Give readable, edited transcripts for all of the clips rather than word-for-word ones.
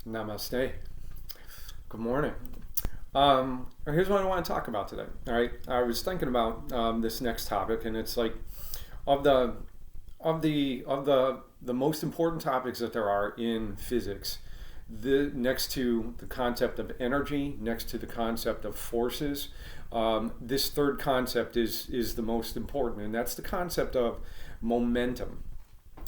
Namaste. Good morning. Here's what I want to talk about today. All right, I was thinking about this next topic, and it's like of the most important topics that there are in physics. The next to the concept of energy, next to the concept of forces, this third concept is the most important, and that's the concept of momentum.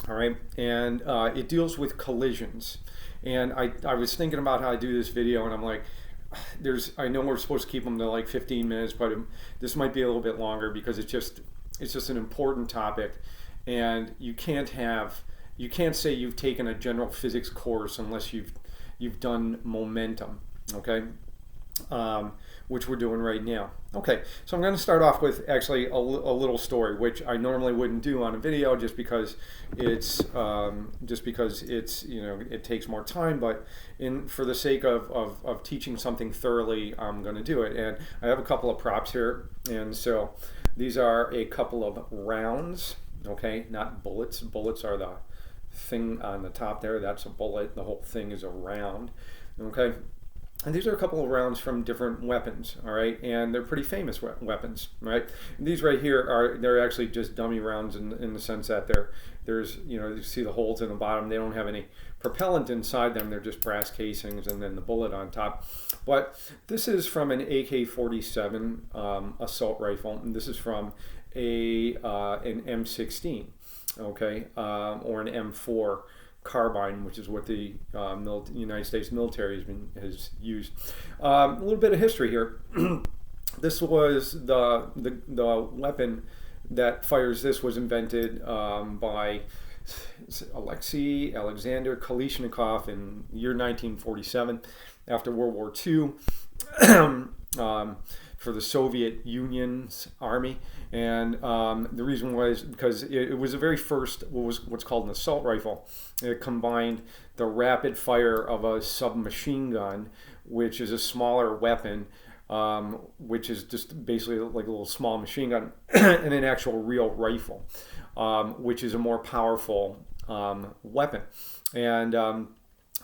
All right, and it deals with collisions. And I was thinking about how I do this video, and I'm like, I know we're supposed to keep them to like 15 minutes, but this might be a little bit longer because it's just an important topic, and you can't say you've taken a general physics course unless you've done momentum. Okay, which we're doing right now. Okay, so I'm going to start off with actually a little story, which I normally wouldn't do on a video just because it's it takes more time. But for the sake of teaching something thoroughly, I'm going to do it. And I have a couple of props here, and so these are a couple of rounds. Okay, not bullets. Bullets are the thing on the top there. That's a bullet. The whole thing is a round. Okay. And these are a couple of rounds from different weapons, all right, and they're pretty famous weapons, right? And these right here they're actually just dummy rounds in the sense that there's you see the holes in the bottom. They don't have any propellant inside them. They're just brass casings and then the bullet on top. But this is from an AK-47 assault rifle, and this is from an M16, okay, or an M4 carbine, which is what the United States military has used. A little bit of history here. This was the weapon that fires this was invented by Alexei Alexander Kalashnikov in the year 1947 after World War II. For the Soviet Union's army, and the reason was because it was the very first what's called an assault rifle. It combined the rapid fire of a submachine gun, which is a smaller weapon, which is just basically like a little small machine gun, and an actual real rifle, which is a more powerful weapon, and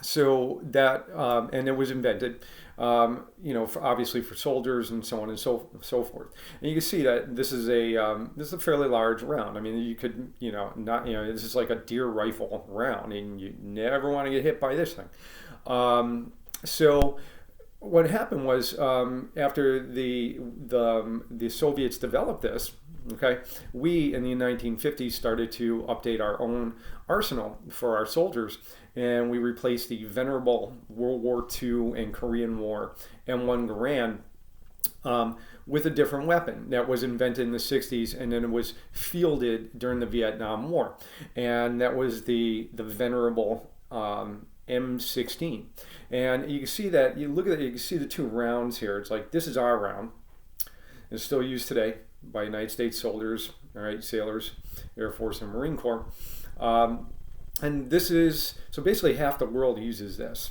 so that and it was invented obviously for soldiers and so on and so forth. And you can see that this is a fairly large round. I mean, you could this is like a deer rifle round, and you never want to get hit by this thing. So what happened was after the Soviets developed this. Okay, we in the 1950s started to update our own arsenal for our soldiers, and we replaced the venerable World War II and Korean War M1 Garand with a different weapon that was invented in the 60s, and then it was fielded during the Vietnam War, and that was the venerable M16. And you can see that, you look at it, you can see the two rounds here. It's like, this is our round. It's still used today by United States soldiers, all right, sailors, Air Force, and Marine Corps. And this is, so basically half the world uses this,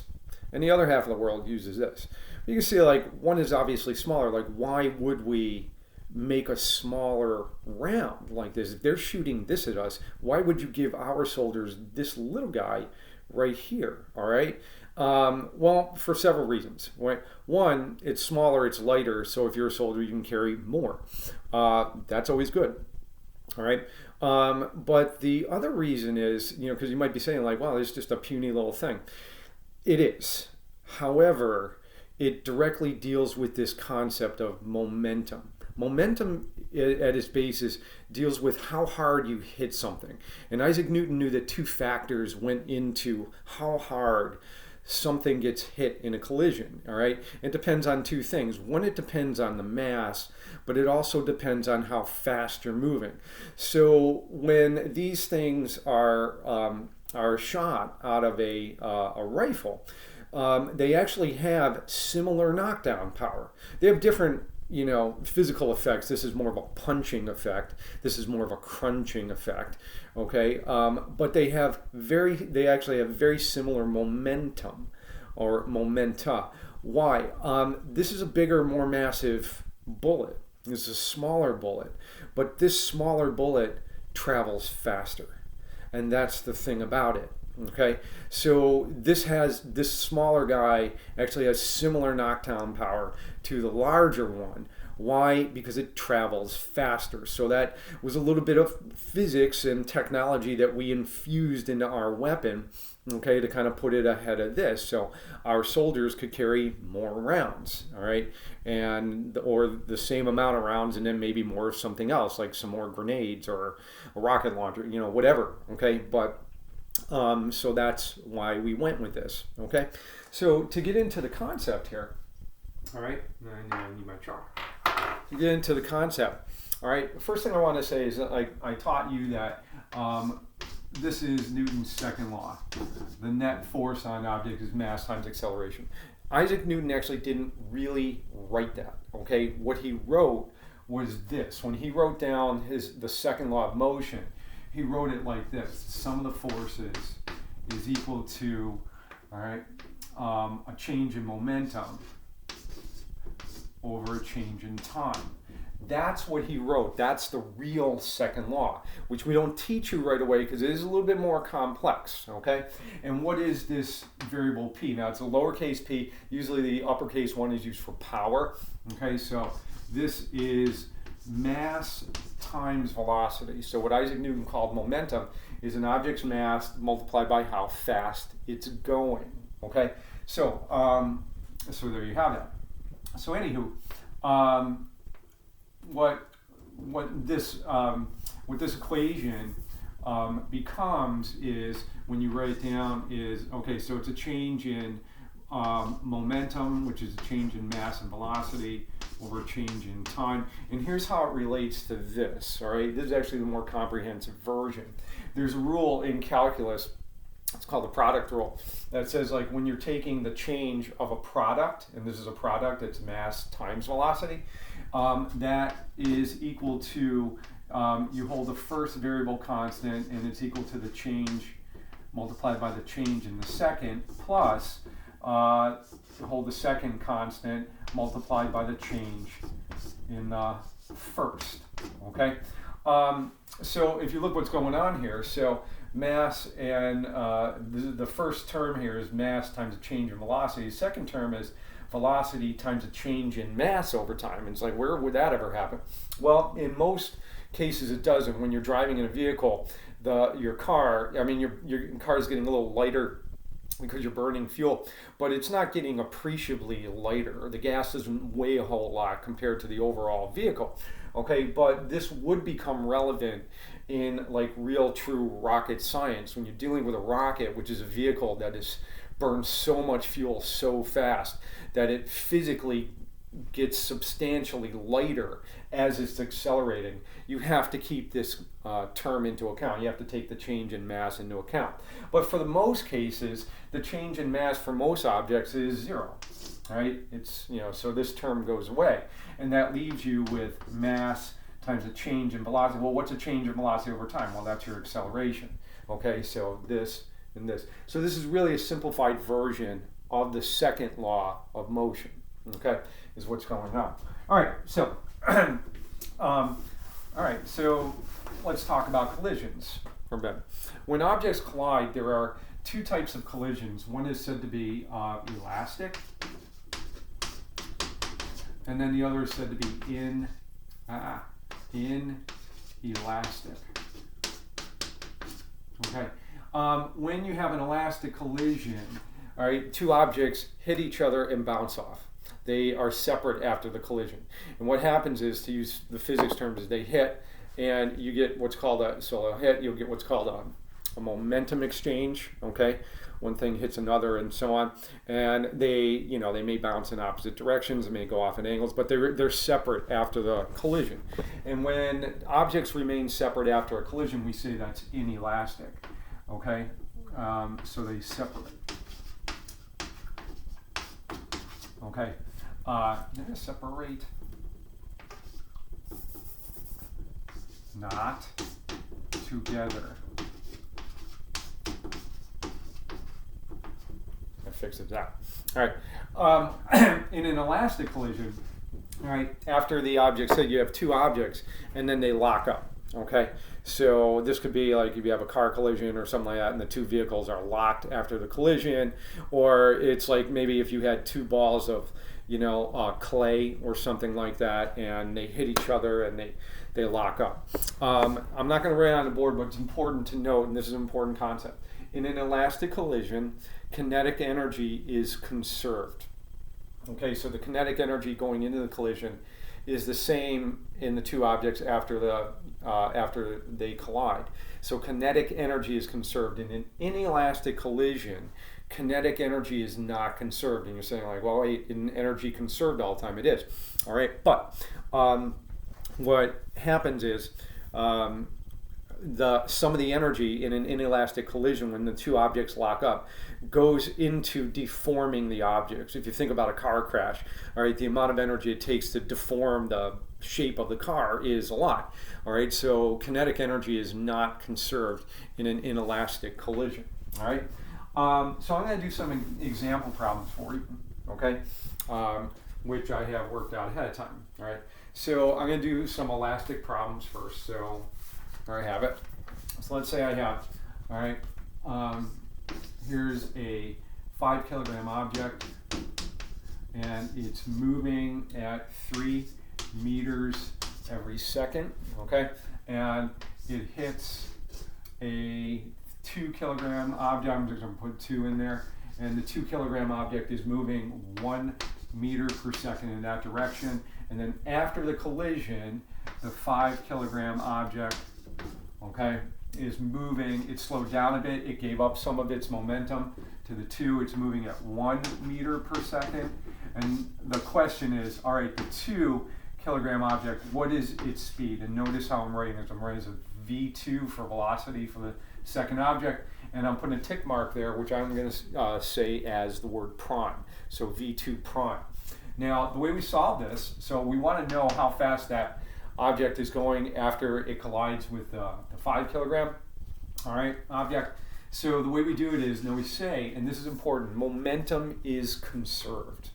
and the other half of the world uses this. You can see, like, one is obviously smaller. Like, why would we make a smaller round like this? If they're shooting this at us, why would you give our soldiers this little guy right here, all right? Well, for several reasons. One, it's smaller, it's lighter, so if you're a soldier, you can carry more. That's always good. All right. But the other reason is, because you might be saying, like, wow, it's just a puny little thing. It is. However, it directly deals with this concept of momentum. Momentum at its basis deals with how hard you hit something. And Isaac Newton knew that two factors went into how hard something gets hit in a collision. All right, it depends on two things. One, it depends on the mass, but it also depends on how fast you're moving. So when these things are shot out of a rifle, they actually have similar knockdown power. They have different physical effects. This is more of a punching effect. This is more of a crunching effect. Okay, but they actually have very similar momentum or momenta. Why? This is a bigger, more massive bullet. This is a smaller bullet, but this smaller bullet travels faster, and that's the thing about it. Okay, so this smaller guy actually has similar knockdown power to the larger one. Why? Because it travels faster. So that was a little bit of physics and technology that we infused into our weapon, okay, to kind of put it ahead of this. So our soldiers could carry more rounds, all right, or the same amount of rounds, and then maybe more of something else, like some more grenades or a rocket launcher, whatever, okay, but so that's why we went with this, okay? So to get into the concept here, all right, I need my chalk. To get into the concept, all right, first thing I want to say is that I taught you that this is Newton's second law. The net force on an object is mass times acceleration. Isaac Newton actually didn't really write that, okay? What he wrote was this. When he wrote down the second law of motion, he wrote it like this: sum of the forces is equal to, all right, a change in momentum over a change in time. That's what he wrote. That's the real second law, which we don't teach you right away because it is a little bit more complex, okay? And what is this variable p? Now, it's a lowercase p. Usually the uppercase one is used for power, okay? So this is mass times velocity. So what Isaac Newton called momentum is an object's mass multiplied by how fast it's going, okay? So, so there you have it. So anywho, what this equation becomes is, when you write it down, is, okay, so it's a change in momentum, which is a change in mass and velocity over a change in time. And here's how it relates to this, all right? This is actually the more comprehensive version. There's a rule in calculus, it's called the product rule, that says, like, when you're taking the change of a product, and this is a product, it's mass times velocity, that is equal to, you hold the first variable constant, and it's equal to the change multiplied by the change in the second, plus hold the second constant multiplied by the change in the first, okay? So if you look what's going on here, so mass and the first term here is mass times a change in velocity. The second term is velocity times a change in mass over time. And it's like, where would that ever happen? Well, in most cases it doesn't. When you're driving in a vehicle, your car is getting a little lighter because you're burning fuel, but it's not getting appreciably lighter. The gas doesn't weigh a whole lot compared to the overall vehicle. Okay, but this would become relevant in like real true rocket science when you're dealing with a rocket, which is a vehicle that burns so much fuel so fast that it physically gets substantially lighter as it's accelerating. You have to keep this term into account. You have to take the change in mass into account. But for the most cases, the change in mass for most objects is zero, right? It's, so this term goes away. And that leaves you with mass times a change in velocity. Well, what's a change in velocity over time? Well, that's your acceleration. Okay, so this and this. So this is really a simplified version of the second law of motion, okay, is what's going on. All right, so so let's talk about collisions for a bit. When objects collide, there are two types of collisions. One is said to be elastic, and then the other is said to be inelastic. Okay. When you have an elastic collision, all right, two objects hit each other and bounce off. They are separate after the collision. And what happens is, to use the physics terms, is they hit, and you get what's called you'll get what's called a momentum exchange, okay? One thing hits another and so on. And they may bounce in opposite directions, they may go off at angles, but they're separate after the collision. And when objects remain separate after a collision, we say that's inelastic, okay? So they separate. Okay, separate, not together. That fixes that. All right, in an elastic collision, all right, after the object, say you have two objects, and then they lock up. Okay, so this could be like if you have a car collision or something like that, and the two vehicles are locked after the collision, or it's like maybe if you had two balls of, clay or something like that, and they hit each other and they lock up. I'm not going to write on the board, but it's important to note, and this is an important concept. In an elastic collision, kinetic energy is conserved. Okay, so the kinetic energy going into the collision is the same in the two objects after they collide. So kinetic energy is conserved. In an inelastic collision, kinetic energy is not conserved. And you're saying like, well, wait, isn't energy conserved all the time? It is. All right, but what happens is some of the energy in an inelastic collision when the two objects lock up goes into deforming the objects. If you think about a car crash, all right, the amount of energy it takes to deform the shape of the car is a lot. All right, so kinetic energy is not conserved in an inelastic collision. All right, so I'm going to do some example problems for you, okay, which I have worked out ahead of time. All right, so I'm going to do some elastic problems first. So there I have it. So let's say I have, all right, here's a 5 kilogram object, and it's moving at 3 meters every second, okay? And it hits a 2 kilogram object. I'm just going to put 2 in there. And the 2 kilogram object is moving 1 meter per second in that direction. And then after the collision, the 5 kilogram object, okay, is moving. It slowed down a bit. It gave up some of its momentum to the 2. It's moving at 1 meter per second. And the question is, all right, the 2 kilogram object, what is its speed? And notice how I'm writing this. I'm writing as a V2 for velocity for the second object. And I'm putting a tick mark there, which I'm going to say as the word prime. So V2 prime. Now, the way we solve this, so we want to know how fast that object is going after it collides with the 5 kilogram, all right, object. So the way we do it is, now we say, and this is important, momentum is conserved.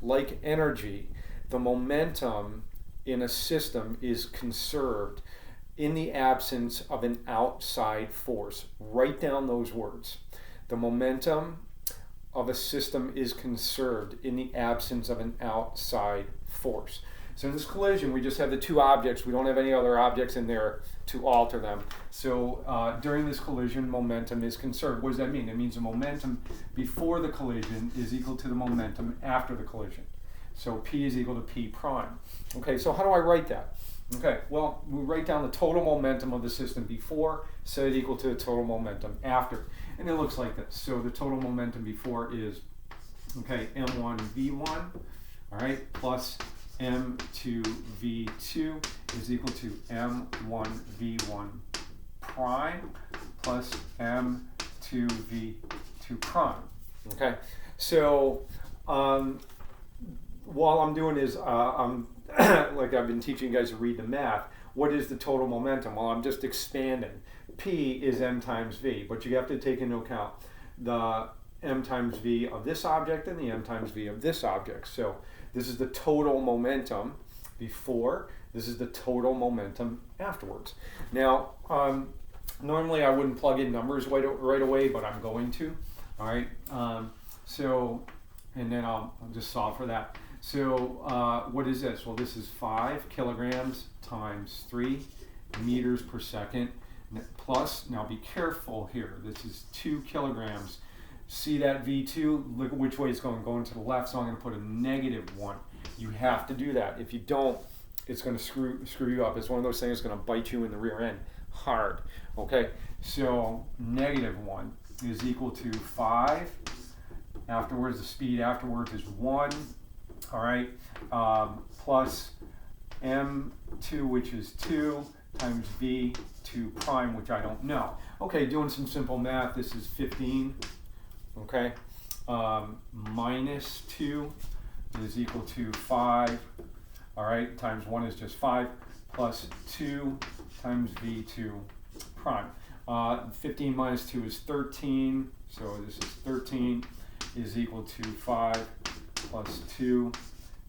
Like energy, the momentum in a system is conserved in the absence of an outside force. Write down those words. The momentum of a system is conserved in the absence of an outside force. So in this collision, we just have the two objects. We don't have any other objects in there to alter them. So during this collision, momentum is conserved. What does that mean? It means the momentum before the collision is equal to the momentum after the collision. So P is equal to P prime. Okay, so how do I write that? Okay, well, we write down the total momentum of the system before, set it equal to the total momentum after. And it looks like this. So the total momentum before is, okay, M1 V1, all right, plus M2 V2 is equal to M1 V1 prime plus M2 V2 prime. Okay, so while I'm doing is I'm like I've been teaching you guys to read the math. What is the total momentum? Well, I'm just expanding. P is M times V, but you have to take into account the M times V of this object and the M times V of this object. So this is the total momentum before, this is the total momentum afterwards. Now, normally I wouldn't plug in numbers right away, but I'm going to, all right? And then I'll just solve for that. So what is this? Well, this is 5 kilograms times 3 meters per second plus, now be careful here, this is 2 kilograms. See that V2? Look at which way it's going to the left, so I'm going to put a -1. You have to do that. If you don't, it's going to screw you up. It's one of those things that's going to bite you in the rear end hard. Okay, so -1 is equal to 5. Afterwards, the speed afterwards is 1. All right, plus M2, which is 2, times V2 prime, which I don't know. Okay, doing some simple math, this is 15. Okay, minus 2 is equal to 5, all right, times 1 is just 5, plus 2 times V2 prime. 15 minus 2 is 13, so this is 13 is equal to 5 plus 2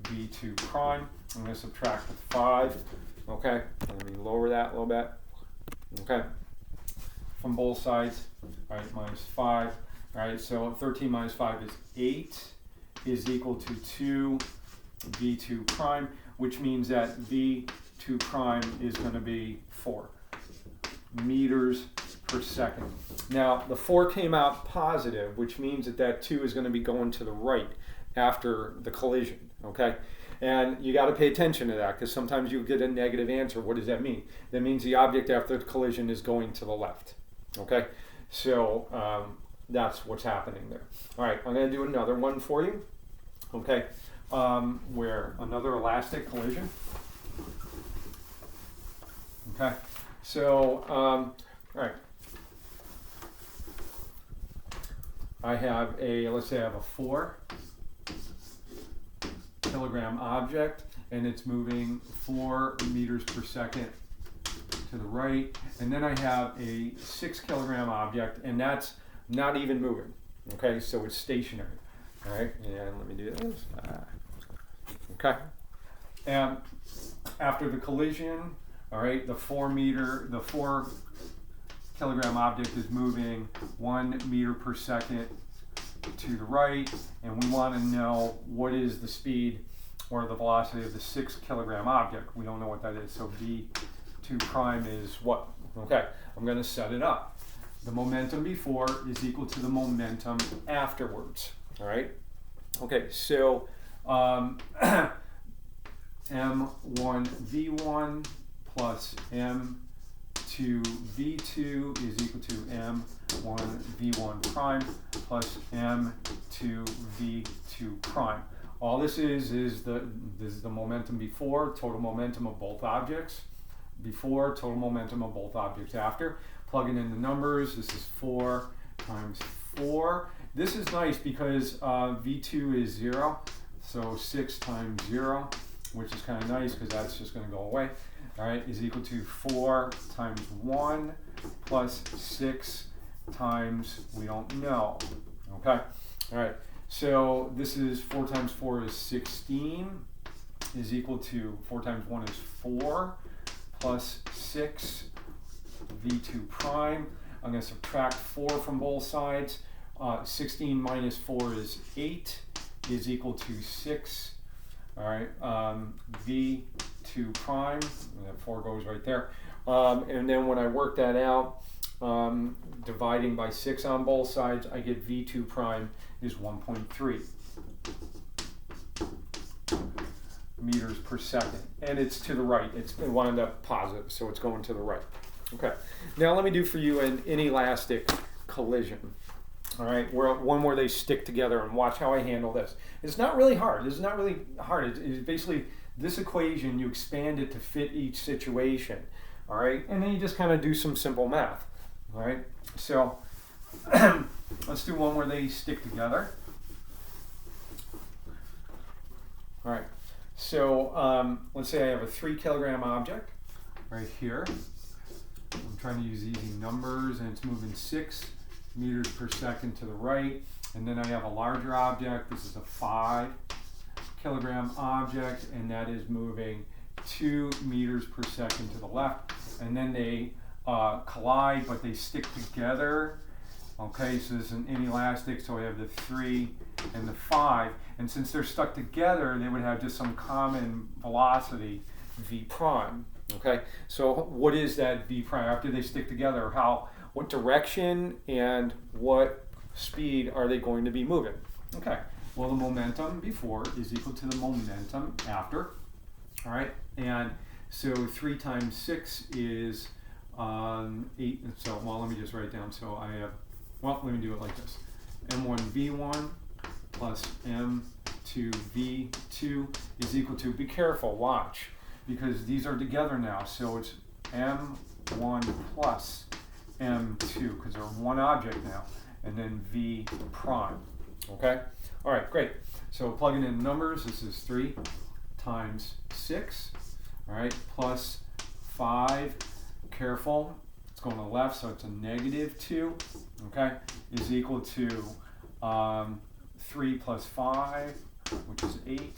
V2 prime. I'm going to subtract the 5, okay, let me lower that a little bit, okay, from both sides. All right, minus 5. All right, so 13 minus 5 is 8 is equal to 2 v2 prime, which means that v2 prime is going to be 4 meters per second. Now, the 4 came out positive, which means that that 2 is going to be going to the right after the collision, okay? And you got to pay attention to that because sometimes you get a negative answer. What does that mean? That means the object after the collision is going to the left, okay? So that's what's happening there. All right, I'm going to do another one for you, okay, where another elastic collision. Okay, so, all right. I have a, let's say I have a 4 kilogram object and it's moving 4 meters per second to the right. And then I have a 6 kilogram object and that's not even moving. Okay, so it's stationary. All right, and let me do this. Okay, and after the collision, all right, the 4 kilogram object is moving 1 meter per second to the right, and we want to know what is the speed or the velocity of the 6 kilogram object. We don't know what that is, so v2 prime is what? Okay, I'm going to set it up. The momentum before is equal to the momentum afterwards. All right. Okay, so m1 v1 plus m2 v2 is equal to m1 v1 prime plus m2 v2 prime. All this is the momentum before, total momentum of both objects. Before, total momentum of both objects after. Plugging in the numbers, this is 4 times 4. This is nice because v2 is 0, so 6 times 0, which is kind of nice because that's just going to go away. All right, is equal to 4 times 1 plus 6 times we don't know. Okay, all right, so this is 4 times 4 is 16 is equal to 4 times 1 is 4 plus 6 v2 prime. I'm going to subtract 4 from both sides. 16 minus 4 is 8 is equal to 6. All right, v2 prime, that 4 goes right there. And then when I work that out, dividing by 6 on both sides, I get v2 prime is 1.3 meters per second. And it's to the right. It wound up positive, so it's going to the right. Okay, now let me do for you an inelastic collision. All right, one where they stick together, and watch how I handle this. It's not really hard. This is not really hard. It's basically this equation, you expand it to fit each situation. All right, and then you just kind of do some simple math. All right, so let's do one where they stick together. All right, so let's say I have a 3 kilogram object right here. I'm trying to use easy numbers, and it's moving 6 meters per second to the right. And then I have a larger object. This is a 5 kilogram object, and that is moving 2 meters per second to the left. And then they collide, but they stick together. Okay, so this is an inelastic, so I have the 3 and the 5. And since they're stuck together, they would have just some common velocity, v prime. Okay, so what is that v prime after they stick together? What direction and what speed are they going to be moving? Okay, well, the momentum before is equal to the momentum after. All right, and so 3 times 6 is 8. So, well, let me just write it down. So I have, well, let me do it like this. m1 v1 plus m2 v2 is equal to, be careful, watch, because these are together now. So it's m1 plus m2, because they're one object now, and then v prime. Okay? All right, great. So plugging in numbers, this is 3 times 6, all right, plus 5, careful, it's going to the left, so it's a negative 2, okay, is equal to 3 plus 5, which is 8.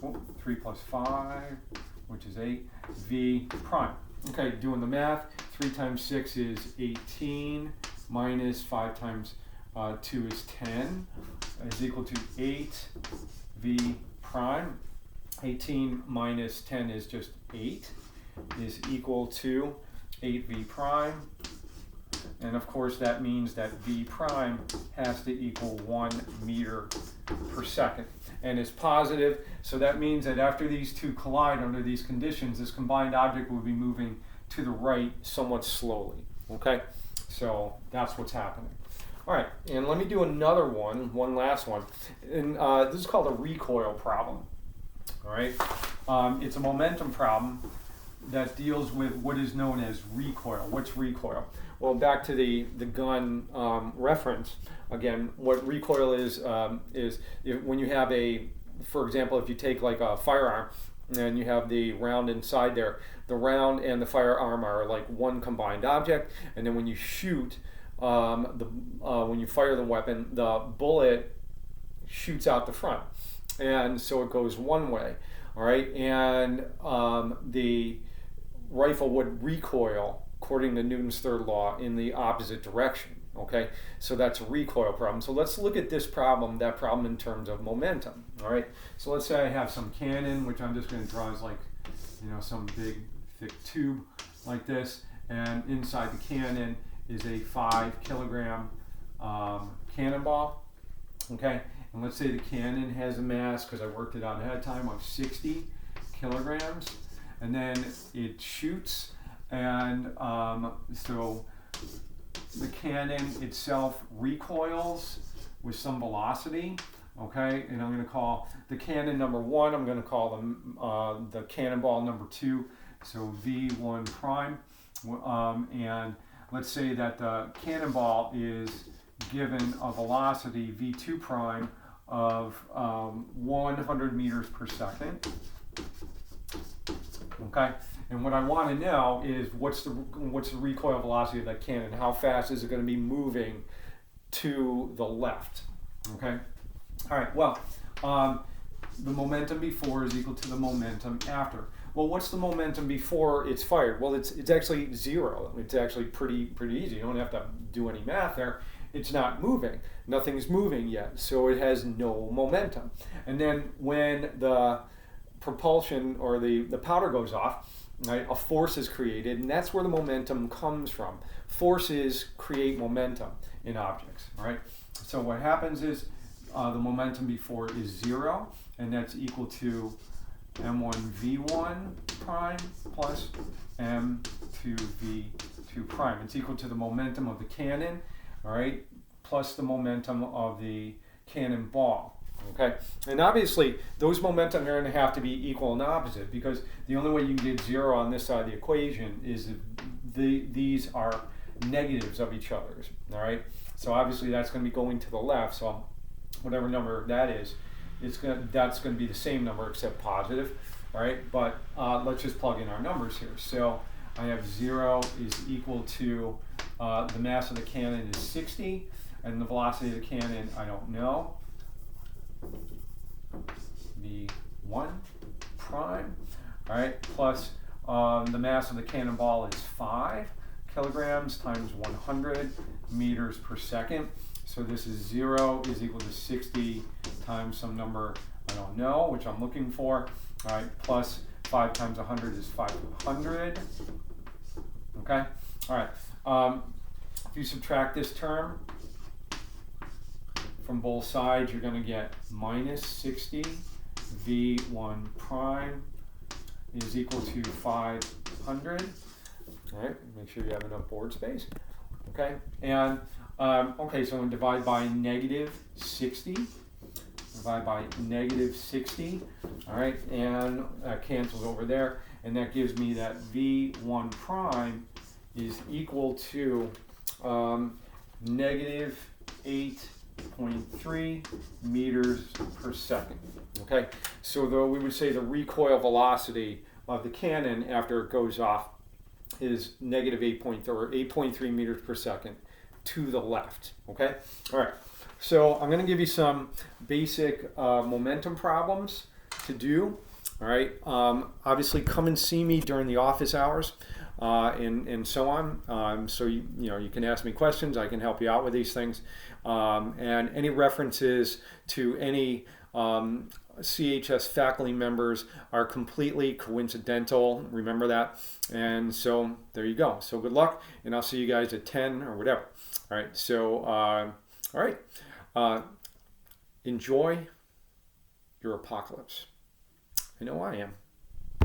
Oh, 3 plus 5, which is 8, v prime. Okay, doing the math, 3 times 6 is 18, minus 5 times 2 is 10, is equal to 8v prime. 18 minus 10 is just 8, is equal to 8v prime. And of course that means that v prime has to equal 1 meter per second. And it's positive, so that means that after these two collide under these conditions, this combined object will be moving to the right somewhat slowly. Okay, so that's what's happening. All right, and let me do another one last one. And this is called a recoil problem. All right, it's a momentum problem that deals with what is known as recoil. What's recoil? Well, back to the gun reference, again, what recoil is when you have for example, if you take like a firearm and you have the round inside there, the round and the firearm are like one combined object, and then when you shoot, when you fire the weapon, the bullet shoots out the front, and so it goes one way, all right, and the rifle would recoil according to Newton's third law in the opposite direction. Okay, so that's a recoil problem. So let's look at this problem, that problem in terms of momentum. All right, so let's say I have some cannon, which I'm just going to draw as like, some big thick tube like this, and inside the cannon is a 5 kilogram cannonball. Okay, and let's say the cannon has a mass, because I worked it out ahead of time, of 60 kilograms, and then it shoots, and so the cannon itself recoils with some velocity, okay, and I'm going to call the cannon number 1, I'm going to call them the cannonball number 2, so V1 prime, and let's say that the cannonball is given a velocity V2 prime of 100 meters per second, okay. And what I want to know is what's the recoil velocity of that cannon? How fast is it going to be moving to the left? Okay. All right. Well, the momentum before is equal to the momentum after. Well, what's the momentum before it's fired? Well, it's actually 0. It's actually pretty easy. You don't have to do any math there. It's not moving. Nothing's moving yet, so it has no momentum. And then when the propulsion or the powder goes off, right, a force is created, and that's where the momentum comes from. Forces create momentum in objects, right? So what happens is the momentum before is 0, and that's equal to m1 v1 prime plus m2 v2 prime. It's equal to the momentum of the cannon, all right, plus the momentum of the cannonball. Okay, and obviously those momentum are going to have to be equal and opposite, because the only way you can get 0 on this side of the equation is if these are negatives of each other's. All right, so obviously that's going to be going to the left. So whatever number that is, that's going to be the same number except positive. All right, but let's just plug in our numbers here. So I have 0 is equal to the mass of the cannon is 60, and the velocity of the cannon I don't know. V1 prime, all right, plus the mass of the cannonball is 5 kilograms times 100 meters per second. So this is 0 is equal to 60 times some number I don't know, which I'm looking for, all right, plus 5 times 100 is 500, okay, all right. If you subtract this term from both sides, you're going to get minus 60 V1 prime is equal to 500. All right, make sure you have enough board space. Okay, and okay, so I'm going to divide by negative 60. Divide by negative 60. All right, and that cancels over there, and that gives me that V1 prime is equal to negative 8.3 meters per second. Okay, so though we would say the recoil velocity of the cannon after it goes off is negative 8.3 meters per second to the left. Okay, all right. So I'm going to give you some basic momentum problems to do, All right. Obviously, come and see me during the office hours, and so on. So you can ask me questions. I can help you out with these things. And any references to any CHS faculty members are completely coincidental. Remember that. And so there you go. So good luck, and I'll see you guys at 10 or whatever. All right. So all right. Enjoy your apocalypse. I know I am.